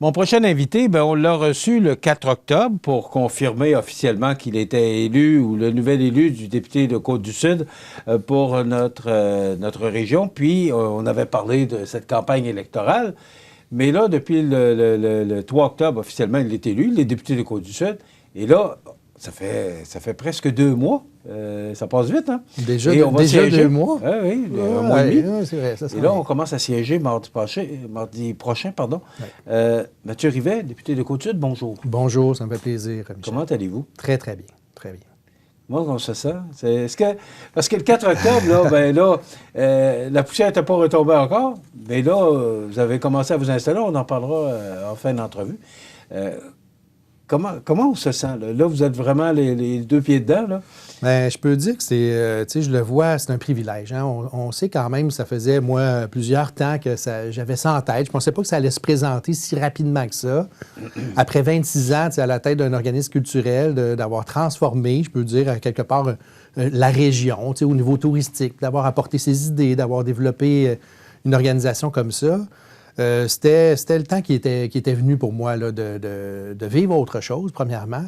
Mon prochain invité, bien, on l'a reçu le 4 octobre pour confirmer officiellement qu'il était élu ou le nouvel élu du député de Côte-du-Sud pour notre région. Puis, on avait parlé de cette campagne électorale. Mais là, depuis le 3 octobre, officiellement, il est élu, les députés de Côte-du-Sud. Et là, ça fait presque 2 mois. Ça passe vite, hein? Déjà 2 mois? Ah, oui, un mois et demi. Oui, c'est vrai. Ça et là, on commence à siéger mardi prochain. Ouais. Mathieu Rivet, député de Côte-Sud, bonjour. Bonjour, ça me fait plaisir, Michel. Comment allez-vous? Très, très bien. Très bien. Moi, on se sent. Parce que le 4 octobre, la poussière n'était pas retombée encore. Mais là, vous avez commencé à vous installer. On en parlera en fin d'entrevue. Comment on se sent? Là, vous êtes vraiment les 2 pieds dedans, là? Bien, je peux dire que c'est, je le vois, c'est un privilège. Hein? On sait quand même, ça faisait, moi, plusieurs temps que j'avais ça en tête. Je ne pensais pas que ça allait se présenter si rapidement que ça. Après 26 ans, à la tête d'un organisme culturel, d'avoir transformé, je peux dire, quelque part, la région, au niveau touristique, d'avoir apporté ses idées, d'avoir développé une organisation comme ça. C'était le temps qui était venu pour moi là, de vivre autre chose, premièrement,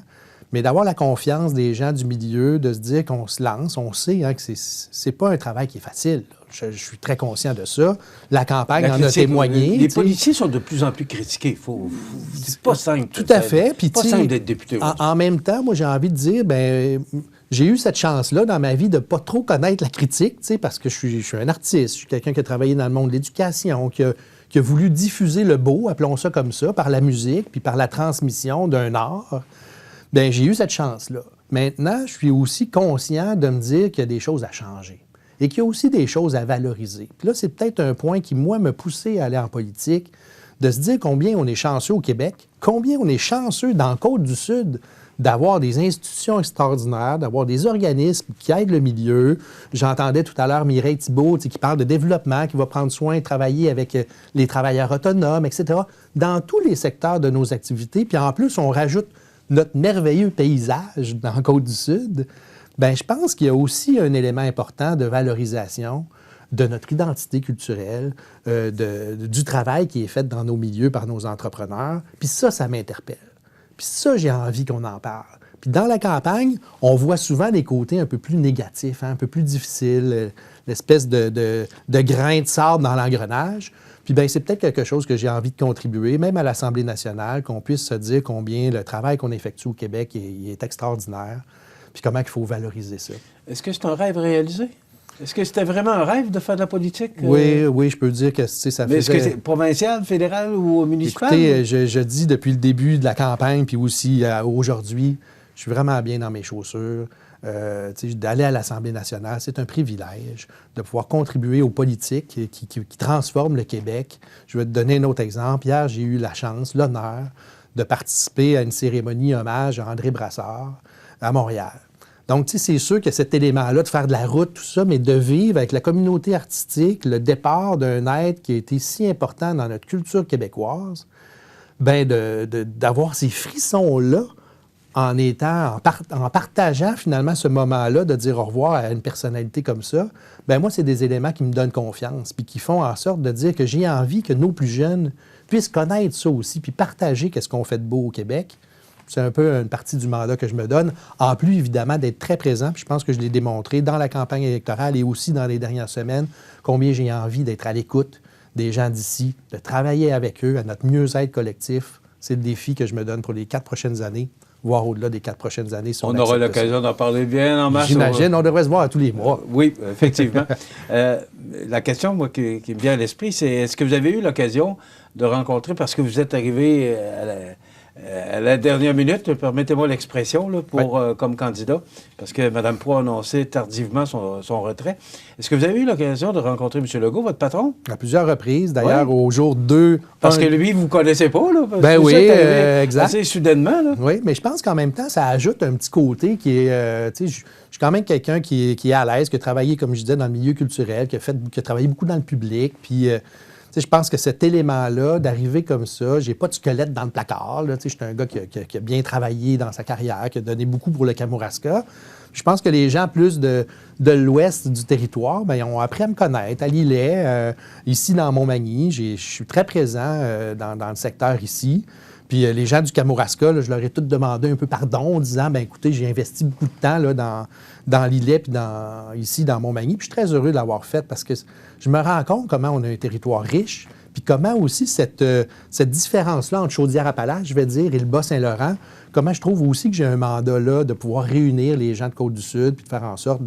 mais d'avoir la confiance des gens du milieu, de se dire qu'on se lance. On sait hein, que c'est pas un travail qui est facile. Je suis très conscient de ça. La campagne en a témoigné. Les policiers sont de plus en plus critiqués. C'est pas simple. Tout à fait. C'est pas simple d'être député. En même temps, moi, j'ai envie de dire, bien, j'ai eu cette chance-là dans ma vie de ne pas trop connaître la critique, parce que je suis un artiste, je suis quelqu'un qui a travaillé dans le monde de l'éducation, qui a voulu diffuser le beau, appelons ça comme ça, par la musique, puis par la transmission d'un art. Bien, j'ai eu cette chance-là. Maintenant, je suis aussi conscient de me dire qu'il y a des choses à changer et qu'il y a aussi des choses à valoriser. Puis là, c'est peut-être un point qui, moi, me poussait à aller en politique, de se dire combien on est chanceux au Québec, combien on est chanceux dans la Côte-du-Sud d'avoir des institutions extraordinaires, d'avoir des organismes qui aident le milieu. J'entendais tout à l'heure Mireille Thibault qui parle de développement, qui va prendre soin de travailler avec les travailleurs autonomes, etc., dans tous les secteurs de nos activités. Puis en plus, on rajoute notre merveilleux paysage dans la Côte-du-Sud. Bien, je pense qu'il y a aussi un élément important de valorisation de notre identité culturelle, du travail qui est fait dans nos milieux par nos entrepreneurs. Puis ça m'interpelle. Puis ça, j'ai envie qu'on en parle. Puis dans la campagne, on voit souvent des côtés un peu plus négatifs, hein, un peu plus difficiles, l'espèce de grain de sable dans l'engrenage. Puis bien, c'est peut-être quelque chose que j'ai envie de contribuer, même à l'Assemblée nationale, qu'on puisse se dire combien le travail qu'on effectue au Québec est extraordinaire, puis comment il faut valoriser ça. Est-ce que c'est un rêve réalisé? Est-ce que c'était vraiment un rêve de faire de la politique? Oui, je peux dire que ça faisait... Mais est-ce que c'est provincial, fédéral ou municipal? Écoutez, je dis depuis le début de la campagne, puis aussi aujourd'hui, je suis vraiment bien dans mes chaussures. D'aller à l'Assemblée nationale, c'est un privilège de pouvoir contribuer aux politiques qui transforment le Québec. Je vais te donner un autre exemple. Hier, j'ai eu la chance, l'honneur de participer à une cérémonie hommage à André Brassard à Montréal. Donc, c'est sûr que cet élément-là, de faire de la route, tout ça, mais de vivre avec la communauté artistique, le départ d'un être qui a été si important dans notre culture québécoise, bien, d'avoir ces frissons-là en partageant finalement ce moment-là, de dire au revoir à une personnalité comme ça, bien, moi, c'est des éléments qui me donnent confiance, puis qui font en sorte de dire que j'ai envie que nos plus jeunes puissent connaître ça aussi, puis partager qu'est-ce qu'on fait de beau au Québec. C'est un peu une partie du mandat que je me donne, en plus, évidemment, d'être très présent. Puis je pense que je l'ai démontré dans la campagne électorale et aussi dans les dernières semaines, combien j'ai envie d'être à l'écoute des gens d'ici, de travailler avec eux à notre mieux-être collectif. C'est le défi que je me donne pour les 4 prochaines années, voire au-delà des 4 prochaines années. Si on aura l'occasion d'en parler bien en masse. J'imagine, on devrait se voir à tous les mois. Oui, effectivement. La question, moi, qui me vient à l'esprit, c'est est-ce que vous avez eu l'occasion de rencontrer, parce que vous êtes arrivé à la dernière minute, permettez-moi l'expression, là, comme candidat, parce que Mme Proulx a annoncé tardivement son retrait. Est-ce que vous avez eu l'occasion de rencontrer M. Legault, votre patron? À plusieurs reprises, d'ailleurs, au jour 2. Parce que lui, vous ne connaissez pas, là? Ben oui, exact. Assez soudainement, là. Oui, mais je pense qu'en même temps, ça ajoute un petit côté qui est... je suis quand même quelqu'un qui est à l'aise, qui a travaillé, comme je disais, dans le milieu culturel, qui a travaillé beaucoup dans le public, puis... je pense que cet élément-là, d'arriver comme ça, j'ai pas de squelette dans le placard. Je suis un gars qui a bien travaillé dans sa carrière, qui a donné beaucoup pour le Kamouraska. Je pense que les gens plus de l'ouest du territoire, bien, ils ont appris à me connaître. À Lillet, ici dans Montmagny, je suis très présent dans le secteur ici. Puis les gens du Kamouraska, là, je leur ai tous demandé un peu pardon en disant, bien écoutez, j'ai investi beaucoup de temps là, dans Lillet puis ici dans Montmagny. Puis je suis très heureux de l'avoir fait parce que je me rends compte comment on a un territoire riche, puis comment aussi cette différence-là entre Chaudière-Appalaches, je vais dire, et le Bas-Saint-Laurent, comment je trouve aussi que j'ai un mandat là de pouvoir réunir les gens de Côte-du-Sud puis de faire en sorte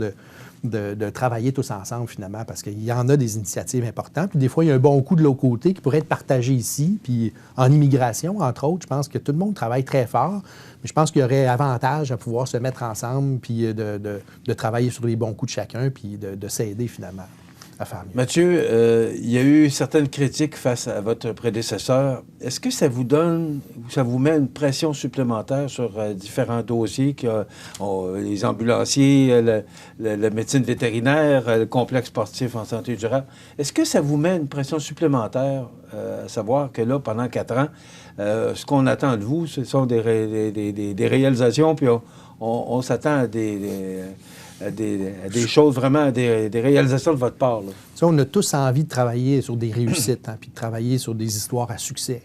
de travailler tous ensemble, finalement, parce qu'il y en a des initiatives importantes. Puis des fois, il y a un bon coup de l'autre côté qui pourrait être partagé ici. Puis en immigration, entre autres, je pense que tout le monde travaille très fort. Mais je pense qu'il y aurait avantage à pouvoir se mettre ensemble puis de travailler sur les bons coups de chacun puis de s'aider, finalement, à faire mieux. Mathieu, il y a eu certaines critiques face à votre prédécesseur. Est-ce que ça vous met une pression supplémentaire sur différents dossiers, les ambulanciers, la médecine vétérinaire, le complexe sportif en santé durable? Est-ce que ça vous met une pression supplémentaire, à savoir que là, pendant 4 ans, ce qu'on attend de vous, ce sont des réalisations, puis on s'attend à des choses vraiment, des réalisations de votre part, là. Ça, on a tous envie de travailler sur des réussites, puis de travailler sur des histoires à succès.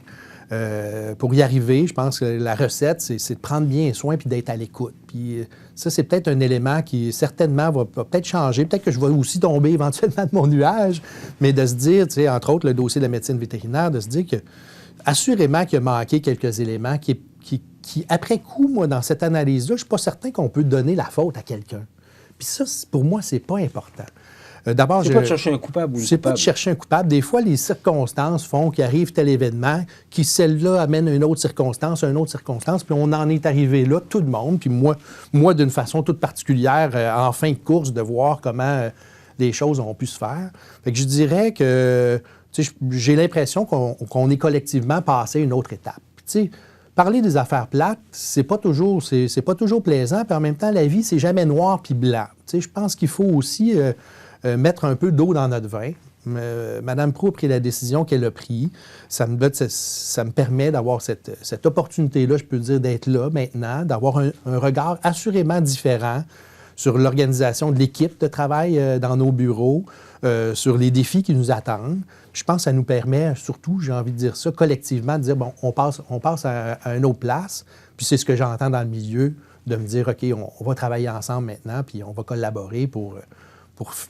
Pour y arriver, je pense que la recette, c'est de prendre bien soin puis d'être à l'écoute. Puis ça, c'est peut-être un élément qui, certainement, va peut-être changer. Peut-être que je vais aussi tomber éventuellement de mon nuage, mais de se dire, tu sais, entre autres, le dossier de la médecine vétérinaire, de se dire que, assurément qu'il a manqué quelques éléments qui, après coup, moi, dans cette analyse-là, je ne suis pas certain qu'on peut donner la faute à quelqu'un. Puis ça, pour moi, c'est pas important. D'abord, c'est pas de chercher un coupable ou c'est pas de chercher un coupable. Des fois, les circonstances font qu'il arrive tel événement, qui, celle-là, amène une autre circonstance, puis on en est arrivé là, tout le monde. Puis moi d'une façon toute particulière, en fin de course, de voir comment les choses ont pu se faire. Fait que je dirais que j'ai l'impression qu'on est collectivement passé à une autre étape. Puis, tu sais, parler des affaires plates, c'est pas toujours plaisant, puis en même temps, la vie, c'est jamais noir puis blanc. Tu sais, je pense qu'il faut aussi mettre un peu d'eau dans notre vin. Mme Proulx a pris la décision qu'elle a prise. Ça me permet d'avoir cette opportunité-là, je peux dire, d'être là maintenant, d'avoir un regard assurément différent sur l'organisation de l'équipe de travail dans nos bureaux, sur les défis qui nous attendent. Je pense que ça nous permet, surtout, j'ai envie de dire ça, collectivement, de dire, bon, on passe à une autre place, puis c'est ce que j'entends dans le milieu, de me dire, OK, on va travailler ensemble maintenant, puis on va collaborer pour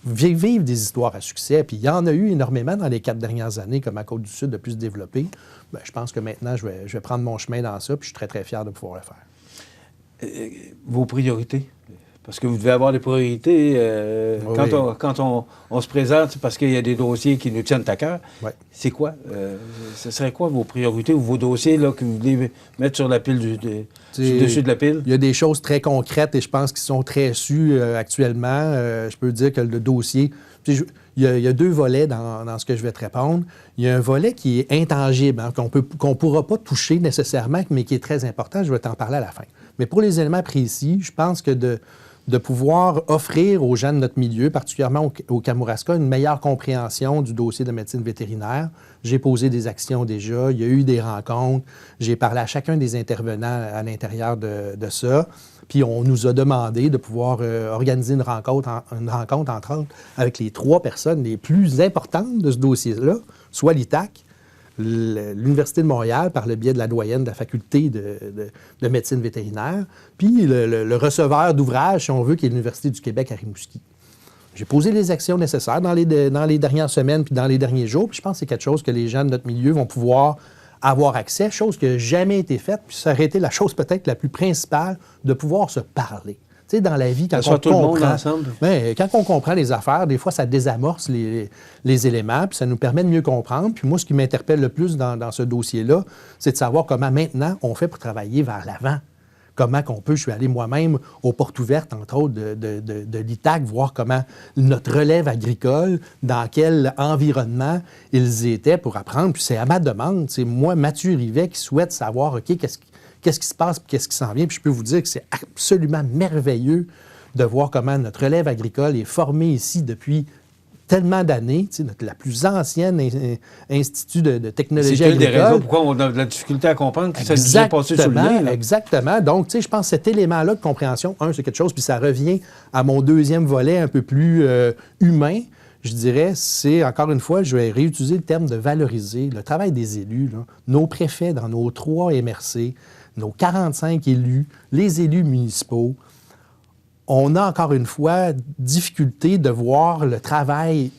vivre des histoires à succès. Puis il y en a eu énormément dans les 4 dernières années, comme à Côte-du-Sud, de plus se développer. Bien, je pense que maintenant, je vais prendre mon chemin dans ça, puis je suis très, très fier de pouvoir le faire. Vos priorités? Parce que vous devez avoir des priorités quand on se présente, c'est parce qu'il y a des dossiers qui nous tiennent à cœur. Ouais. C'est quoi? Ce serait quoi vos priorités ou vos dossiers là, que vous voulez mettre sur la pile dessus de la pile? Il y a des choses très concrètes et je pense qu'ils sont très sues actuellement. Je peux dire que le dossier... Il y a 2 volets dans ce que je vais te répondre. Il y a un volet qui est intangible, hein, qu'on ne pourra pas toucher nécessairement, mais qui est très important. Je vais t'en parler à la fin. Mais pour les éléments précis, je pense que de pouvoir offrir aux gens de notre milieu, particulièrement au Kamouraska, une meilleure compréhension du dossier de médecine vétérinaire. J'ai posé des actions déjà, il y a eu des rencontres, j'ai parlé à chacun des intervenants à l'intérieur de ça. Puis on nous a demandé de pouvoir organiser une rencontre, entre autres, avec les 3 personnes les plus importantes de ce dossier-là, soit l'ITAC, l'Université de Montréal, par le biais de la doyenne de la faculté de médecine vétérinaire, puis le receveur d'ouvrage, si on veut, qui est l'Université du Québec à Rimouski. J'ai posé les actions nécessaires dans les dernières semaines puis dans les derniers jours, puis je pense que c'est quelque chose que les gens de notre milieu vont pouvoir avoir accès, chose qui n'a jamais été faite, puis ça aurait été la chose peut-être la plus principale, de pouvoir se parler. Tu sais, dans la vie, quand on comprend les affaires, des fois, ça désamorce les éléments, puis ça nous permet de mieux comprendre. Puis moi, ce qui m'interpelle le plus dans ce dossier-là, c'est de savoir comment maintenant on fait pour travailler vers l'avant. Comment qu'on peut, je suis allé moi-même aux portes ouvertes, entre autres, de l'ITAC, voir comment notre relève agricole, dans quel environnement ils étaient pour apprendre. Puis c'est à ma demande, c'est moi, Mathieu Rivet, qui souhaite savoir, OK, qu'est-ce qui se passe, puis qu'est-ce qui s'en vient. Puis je peux vous dire que c'est absolument merveilleux de voir comment notre relève agricole est formée ici depuis tellement d'années, la plus ancienne institut de technologie agricole. C'est une des raisons pourquoi on a de la difficulté à comprendre que ça nous est passé sous le nez. Exactement. Donc, je pense que cet élément-là de compréhension, c'est quelque chose, puis ça revient à mon deuxième volet un peu plus humain, je dirais, c'est, encore une fois, je vais réutiliser le terme de valoriser le travail des élus, là, nos préfets dans nos 3 MRC, nos 45 élus, les élus municipaux. On a, encore une fois, difficulté de voir le travail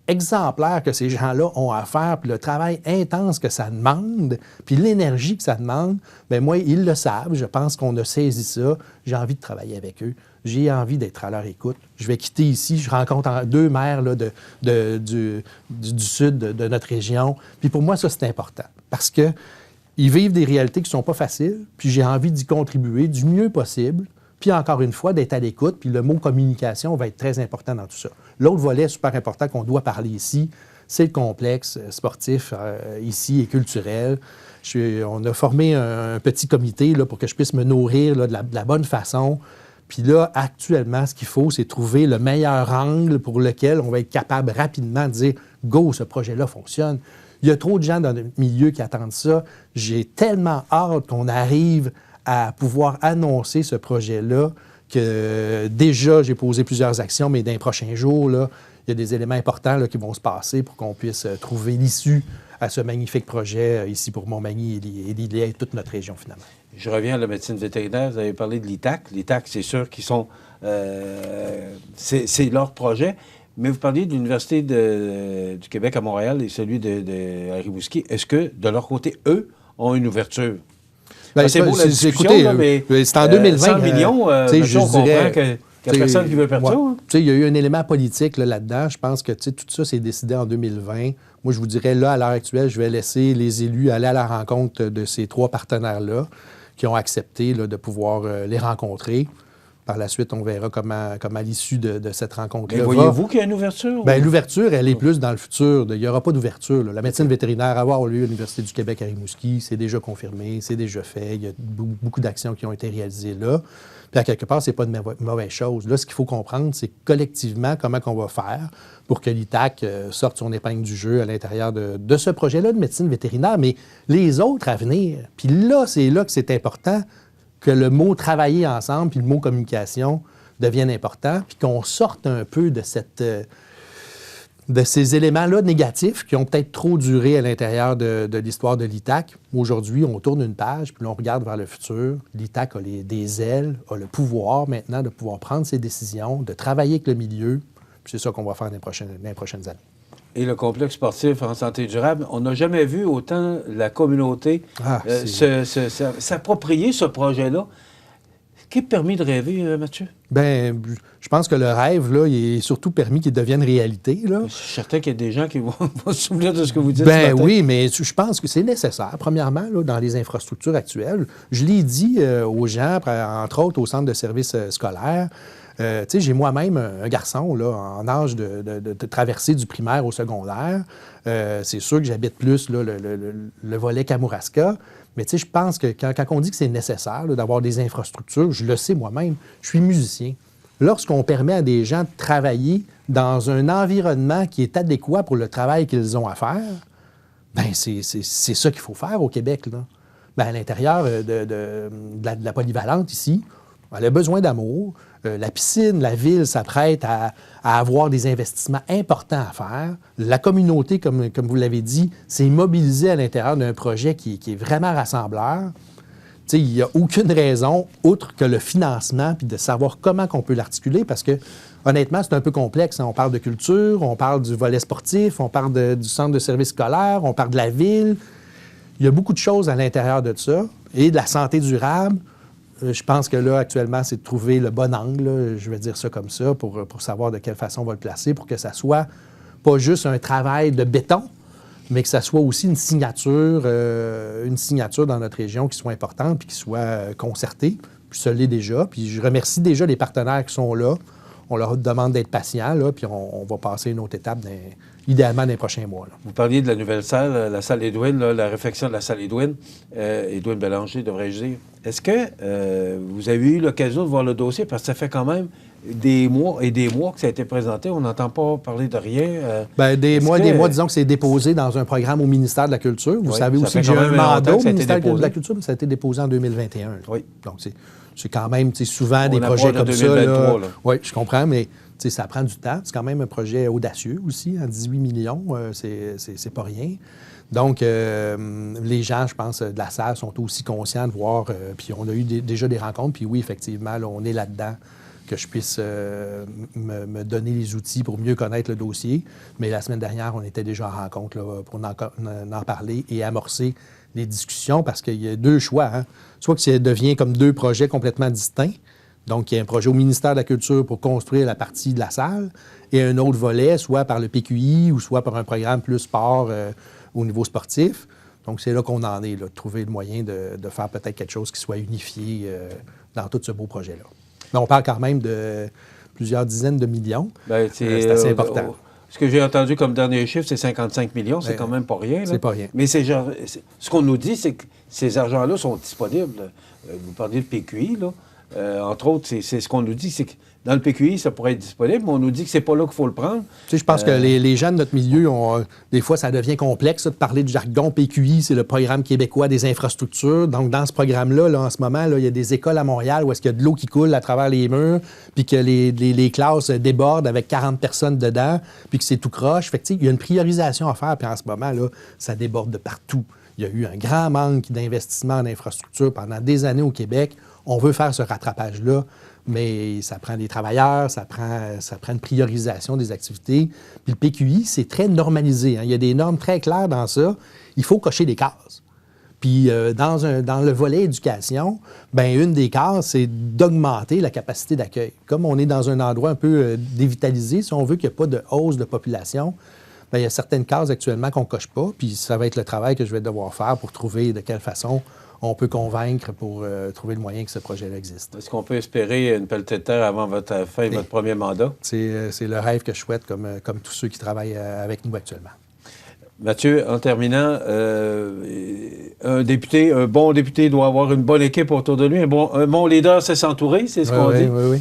exemplaire que ces gens-là ont à faire, puis le travail intense que ça demande, puis l'énergie que ça demande. Bien, moi, ils le savent. Je pense qu'on a saisi ça. J'ai envie de travailler avec eux. J'ai envie d'être à leur écoute. Je vais quitter ici. Je rencontre 2 maires là, du sud de notre région. Puis pour moi, ça, c'est important. Parce qu'ils vivent des réalités qui ne sont pas faciles. Puis j'ai envie d'y contribuer du mieux possible. Puis encore une fois, d'être à l'écoute. Puis le mot communication va être très important dans tout ça. L'autre volet super important qu'on doit parler ici, c'est le complexe sportif ici et culturel. On a formé un petit comité là, pour que je puisse me nourrir là, de la bonne façon. Puis là, actuellement, ce qu'il faut, c'est trouver le meilleur angle pour lequel on va être capable rapidement de dire « Go, ce projet-là fonctionne ». Il y a trop de gens dans le milieu qui attendent ça. J'ai tellement hâte qu'on arrive à pouvoir annoncer ce projet-là que déjà, j'ai posé plusieurs actions, mais dans les prochains jours, là, il y a des éléments importants là, qui vont se passer pour qu'on puisse trouver l'issue à ce magnifique projet ici pour Montmagny et l'Île et toute notre région, finalement. Je reviens à la médecine vétérinaire. Vous avez parlé de l'ITAC. L'ITAC, c'est sûr qu'ils sont... c'est leur projet. Mais vous parliez de l'Université du Québec à Montréal et celui de Rimouski. Est-ce que, de leur côté, eux, ont une ouverture? Bien, c'est beau la discussion, écoutez, là, mais c'est en 2020. 100 millions, je on comprend dirais, qu'il n'y a personne qui veut perdre ça. Hein? Il y a eu un élément politique là-dedans. Je pense que tout ça s'est décidé en 2020. Moi, je vous dirais, là, à l'heure actuelle, je vais laisser les élus aller à la rencontre de ces 3 partenaires-là qui ont accepté là, de pouvoir les rencontrer. Par la suite, on verra comment à l'issue de cette rencontre-là. Mais voyez-vous qu'il y a une ouverture? Bien, l'ouverture, elle est plus dans le futur. Il n'y aura pas d'ouverture. La médecine vétérinaire va avoir lieu à l'Université du Québec à Rimouski. C'est déjà confirmé, c'est déjà fait. Il y a beaucoup d'actions qui ont été réalisées là. Puis, à quelque part, ce n'est pas une mauvaise chose. Là, ce qu'il faut comprendre, c'est collectivement comment on va faire pour que l'ITAC sorte son épingle du jeu à l'intérieur de ce projet-là de médecine vétérinaire, mais les autres à venir. Puis là, c'est là que c'est important que le mot « travailler ensemble » puis le mot « communication » devienne important, puis qu'on sorte un peu de ces éléments-là négatifs qui ont peut-être trop duré à l'intérieur de l'histoire de l'ITAC. Aujourd'hui, on tourne une page, puis on regarde vers le futur. L'ITAC a des ailes, a le pouvoir maintenant de pouvoir prendre ses décisions, de travailler avec le milieu. Puis c'est ça qu'on va faire dans les prochaines années. Et le complexe sportif en santé durable, on n'a jamais vu autant la communauté s'approprier ce projet-là. Qu'est permis de rêver, Mathieu? Bien, je pense que le rêve, là, il est surtout permis qu'il devienne réalité. Là. Je suis certain qu'il y a des gens qui vont se souvenir de ce que vous dites. Bien oui, mais je pense que c'est nécessaire, premièrement, là, dans les infrastructures actuelles. Je l'ai dit aux gens, entre autres au centre de services scolaires. J'ai moi-même un garçon là, en âge de traverser du primaire au secondaire. C'est sûr que j'habite plus là, le volet Kamouraska. Mais je pense que quand on dit que c'est nécessaire là, d'avoir des infrastructures, je le sais moi-même, je suis musicien. Lorsqu'on permet à des gens de travailler dans un environnement qui est adéquat pour le travail qu'ils ont à faire, bien, c'est ça qu'il faut faire au Québec. Là. Bien, à l'intérieur de la polyvalente ici, elle a besoin d'amour. La piscine, la ville s'apprête à avoir des investissements importants à faire. La communauté, comme vous l'avez dit, s'est mobilisée à l'intérieur d'un projet qui est vraiment rassembleur. Il n'y a aucune raison, outre que le financement, puis de savoir comment on peut l'articuler, parce que, honnêtement, c'est un peu complexe. On parle de culture, on parle du volet sportif, on parle du centre de services scolaires, on parle de la ville. Il y a beaucoup de choses à l'intérieur de ça, et de la santé durable. Je pense que là, actuellement, c'est de trouver le bon angle, là, je vais dire ça comme ça, pour savoir de quelle façon on va le placer, pour que ça soit pas juste un travail de béton, mais que ça soit aussi une signature dans notre région qui soit importante puis qui soit concertée. Puis ça l'est déjà. Puis je remercie déjà les partenaires qui sont là. On leur demande d'être patients, là, puis on va passer une autre étape, idéalement, dans les prochains mois. Là. Vous parliez de la nouvelle salle, la salle Edwin, là, la réfection de la salle Edwin. Edwin Bélanger, devrais-je dire. Est-ce que vous avez eu l'occasion de voir le dossier? Parce que ça fait quand même des mois et des mois que ça a été présenté. On n'entend pas parler de rien. Des mois, disons que c'est déposé dans un programme au ministère de la Culture. Vous savez aussi que j'ai un mandat mandat au ministère de la Culture, mais ça a été déposé en 2021. Oui. Donc, c'est quand même souvent des projets comme 2023, ça. Oui, je comprends, mais ça prend du temps. C'est quand même un projet audacieux aussi, à 18 millions. C'est pas rien. Donc, les gens, je pense, de la salle sont aussi conscients de voir, puis on a eu déjà des rencontres, puis oui, effectivement, là, on est là-dedans, que je puisse me donner les outils pour mieux connaître le dossier. Mais la semaine dernière, on était déjà en rencontre là, pour en parler et amorcer les discussions, parce qu'il y a deux choix. Hein. Soit que ça devient comme deux projets complètement distincts. Donc, il y a un projet au ministère de la Culture pour construire la partie de la salle et un autre volet, soit par le PQI ou soit par un programme plus sport au niveau sportif. Donc, c'est là qu'on en est, là, de trouver le moyen de faire peut-être quelque chose qui soit unifié dans tout ce beau projet-là. Mais on parle quand même de plusieurs dizaines de millions. Bien, c'est assez important. Ce que j'ai entendu comme dernier chiffre, c'est 55 millions. C'est quand même pas rien. C'est pas rien. Mais ce qu'on nous dit, c'est que ces argents-là sont disponibles. Vous parliez de PQI, là. Entre autres, c'est ce qu'on nous dit, c'est que dans le PQI, ça pourrait être disponible, mais on nous dit que c'est pas là qu'il faut le prendre. Tu sais, je pense que les gens de notre milieu, des fois, ça devient complexe de parler du jargon. PQI, c'est le Programme québécois des infrastructures. Donc, dans ce programme-là, là, en ce moment, là, il y a des écoles à Montréal où est-ce qu'il y a de l'eau qui coule à travers les murs, puis que les classes débordent avec 40 personnes dedans, puis que c'est tout croche. Fait que, tu sais, il y a une priorisation à faire, puis en ce moment, là, ça déborde de partout. Il y a eu un grand manque d'investissement en infrastructure pendant des années au Québec. On veut faire ce rattrapage-là, mais ça prend des travailleurs, ça prend une priorisation des activités. Puis le PQI, c'est très normalisé. Hein. Il y a des normes très claires dans ça. Il faut cocher des cases. Puis dans le volet éducation, bien, une des cases, c'est d'augmenter la capacité d'accueil. Comme on est dans un endroit un peu dévitalisé, si on veut qu'il n'y ait pas de hausse de population, bien, il y a certaines cases actuellement qu'on ne coche pas, puis ça va être le travail que je vais devoir faire pour trouver de quelle façon on peut convaincre pour trouver le moyen que ce projet-là existe. Est-ce qu'on peut espérer une pelletée de terre avant votre fin de votre premier mandat? C'est le rêve que je souhaite, comme tous ceux qui travaillent avec nous actuellement. Mathieu, en terminant, un bon député doit avoir une bonne équipe autour de lui. Un bon leader, c'est s'entourer, c'est ce qu'on dit. Oui.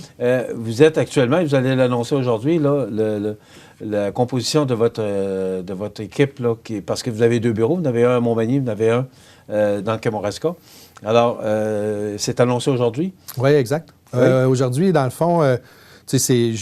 Vous êtes actuellement, vous allez l'annoncer aujourd'hui, là, la composition de votre équipe, là, parce que vous avez deux bureaux, vous en avez un à Montmagny, vous en avez un dans le Kamouraska. Alors, c'est annoncé aujourd'hui? Oui, exact. Oui. Aujourd'hui, dans le fond, je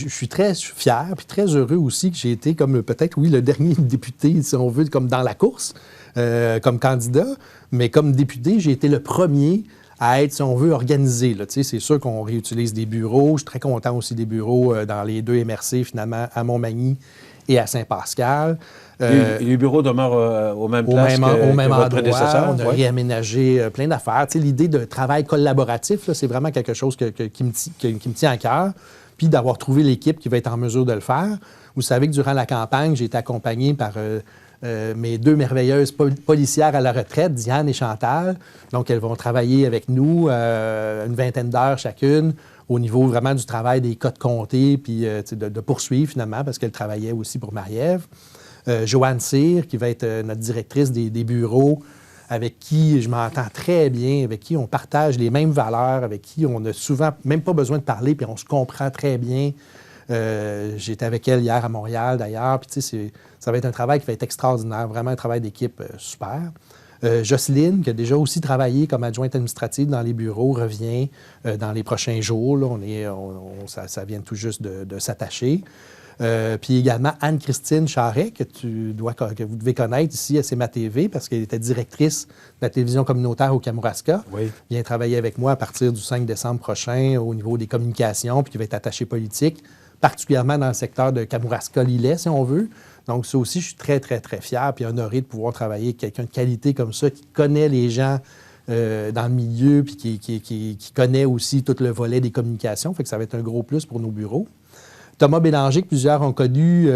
suis très fier puis très heureux aussi que j'ai été comme peut-être, oui, le dernier député, si on veut, comme dans la course, comme candidat. Mais comme député, j'ai été le premier à être, si on veut, organisé. Là. C'est sûr qu'on réutilise des bureaux. Je suis très content aussi des bureaux dans les deux MRC, finalement, à Montmagny et à Saint-Pascal. Les bureaux demeurent au même place que votre prédécesseur. On a réaménagé plein d'affaires. L'idée de travail collaboratif, là, c'est vraiment quelque chose qui me tient à cœur. Puis d'avoir trouvé l'équipe qui va être en mesure de le faire. Vous savez que durant la campagne, j'ai été accompagné par mes deux merveilleuses policières à la retraite, Diane et Chantal. Donc, elles vont travailler avec nous une vingtaine d'heures chacune au niveau vraiment du travail des codes comtés, puis de poursuivre finalement, parce qu'elle travaillait aussi pour Marie-Ève. Joanne Cyr, qui va être notre directrice des bureaux, avec qui je m'entends très bien, avec qui on partage les mêmes valeurs, avec qui on n'a souvent même pas besoin de parler, puis on se comprend très bien. J'étais avec elle hier à Montréal, d'ailleurs, puis tu sais, ça va être un travail qui va être extraordinaire, vraiment un travail d'équipe super. Jocelyne, qui a déjà aussi travaillé comme adjointe administrative dans les bureaux, revient dans les prochains jours. Là, ça vient tout juste de s'attacher. Puis également Anne-Christine Charret, que vous devez connaître ici à CMA TV, parce qu'elle était directrice de la télévision communautaire au Kamouraska. Oui. Vient travailler avec moi à partir du 5 décembre prochain au niveau des communications, puis qui va être attachée politique, particulièrement dans le secteur de Kamouraska-Lillet, si on veut. Donc, ça aussi, je suis très, très, très fier puis honoré de pouvoir travailler avec quelqu'un de qualité comme ça, qui connaît les gens dans le milieu, puis qui connaît aussi tout le volet des communications. Fait que ça va être un gros plus pour nos bureaux. Thomas Bélanger, que plusieurs ont connu,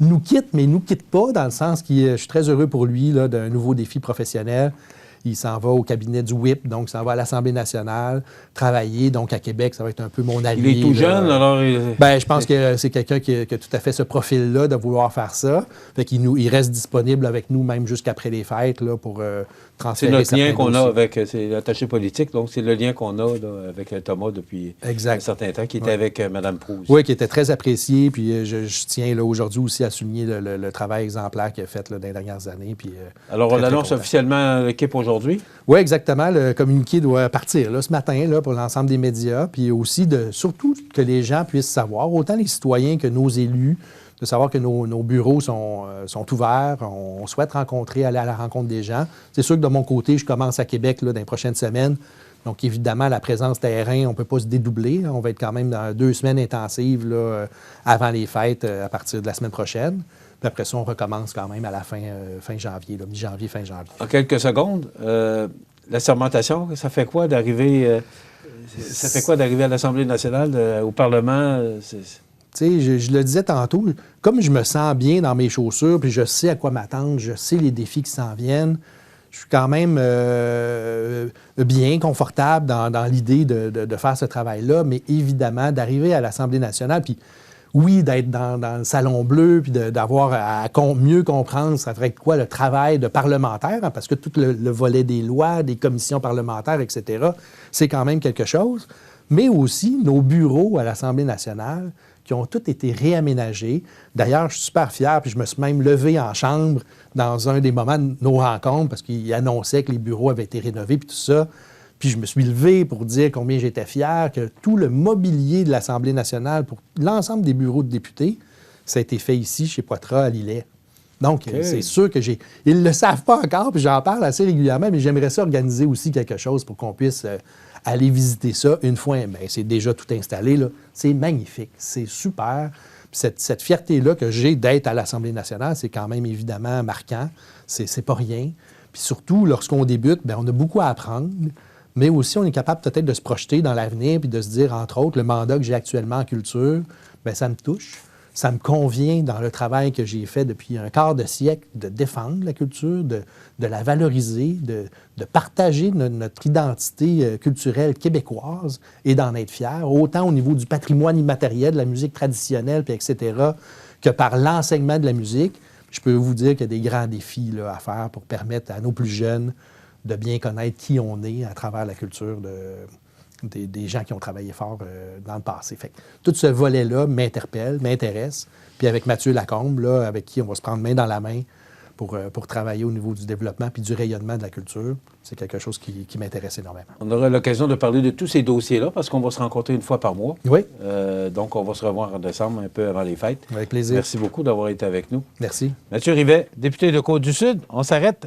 nous quitte, mais nous quitte pas, dans le sens que je suis très heureux pour lui là, d'un nouveau défi professionnel. Il s'en va au cabinet du WIP, donc il s'en va à l'Assemblée nationale, travailler. Donc, à Québec, ça va être un peu mon allié. Il est tout jeune, alors... Bien, je pense que c'est quelqu'un qui a tout à fait ce profil-là de vouloir faire ça. Fait qu'il il reste disponible avec nous même jusqu'après les fêtes là, pour transférer C'est notre lien certains qu'on a dossiers. avec, c'est l'attaché politique, donc c'est le lien qu'on a là, avec Thomas depuis Exact. un certain temps, qui était avec Mme Proulx. Oui, qui était très apprécié. Puis je tiens là, aujourd'hui aussi à souligner le travail exemplaire qu'il a fait là, dans les dernières années. Puis, Alors, très, on très annonce content. officiellement l'équipe aujourd'hui. Oui, exactement. Le communiqué doit partir là, ce matin là, pour l'ensemble des médias. Puis aussi, surtout que les gens puissent savoir, autant les citoyens que nos élus, de savoir que nos bureaux sont ouverts. On souhaite aller à la rencontre des gens. C'est sûr que de mon côté, je commence à Québec là, dans les prochaines semaines. Donc, évidemment, la présence terrain, on ne peut pas se dédoubler. On va être quand même dans 2 semaines intensives là, avant les fêtes, à partir de la semaine prochaine. Puis après ça, on recommence quand même à la fin janvier, là, mi-janvier, fin janvier. En quelques secondes, la sermentation, ça fait quoi d'arriver à l'Assemblée nationale, au Parlement? Tu sais, je le disais tantôt, comme je me sens bien dans mes chaussures, puis je sais à quoi m'attendre, je sais les défis qui s'en viennent, je suis quand même bien confortable dans l'idée de faire ce travail-là, mais évidemment, d'arriver à l'Assemblée nationale, puis oui, d'être dans le Salon Bleu, puis d'avoir à mieux comprendre, ça ferait quoi le travail de parlementaire, hein, parce que tout le volet des lois, des commissions parlementaires, etc., c'est quand même quelque chose, mais aussi nos bureaux à l'Assemblée nationale, qui ont tous été réaménagés. D'ailleurs, je suis super fier, puis je me suis même levé en chambre dans un des moments de nos rencontres, parce qu'il annonçait que les bureaux avaient été rénovés, puis tout ça. Puis je me suis levé pour dire combien j'étais fier que tout le mobilier de l'Assemblée nationale pour l'ensemble des bureaux de députés, ça a été fait ici, chez Poitras, à Lillet. Donc, c'est sûr que Ils ne le savent pas encore, puis j'en parle assez régulièrement, mais j'aimerais ça organiser aussi quelque chose pour qu'on puisse aller visiter ça une fois. Bien, c'est déjà tout installé, là. C'est magnifique, c'est super. Puis cette fierté-là que j'ai d'être à l'Assemblée nationale, c'est quand même évidemment marquant. C'est pas rien. Puis surtout, lorsqu'on débute, bien, on a beaucoup à apprendre, mais aussi on est capable peut-être de se projeter dans l'avenir puis de se dire, entre autres, le mandat que j'ai actuellement en culture, bien, ça me touche. Ça me convient dans le travail que j'ai fait depuis un quart de siècle de défendre la culture, de la valoriser, de partager notre identité culturelle québécoise et d'en être fier, autant au niveau du patrimoine immatériel, de la musique traditionnelle, puis etc., que par l'enseignement de la musique. Je peux vous dire qu'il y a des grands défis là, à faire pour permettre à nos plus jeunes de bien connaître qui on est à travers la culture des gens qui ont travaillé fort dans le passé. Fait que tout ce volet-là m'interpelle, m'intéresse. Puis avec Mathieu Lacombe, là, avec qui on va se prendre main dans la main pour travailler au niveau du développement puis du rayonnement de la culture, c'est quelque chose qui m'intéresse énormément. On aura l'occasion de parler de tous ces dossiers-là parce qu'on va se rencontrer une fois par mois. Oui. Donc, on va se revoir en décembre, un peu avant les fêtes. Avec plaisir. Merci beaucoup d'avoir été avec nous. Merci. Mathieu Rivet, député de Côte-du-Sud. On s'arrête.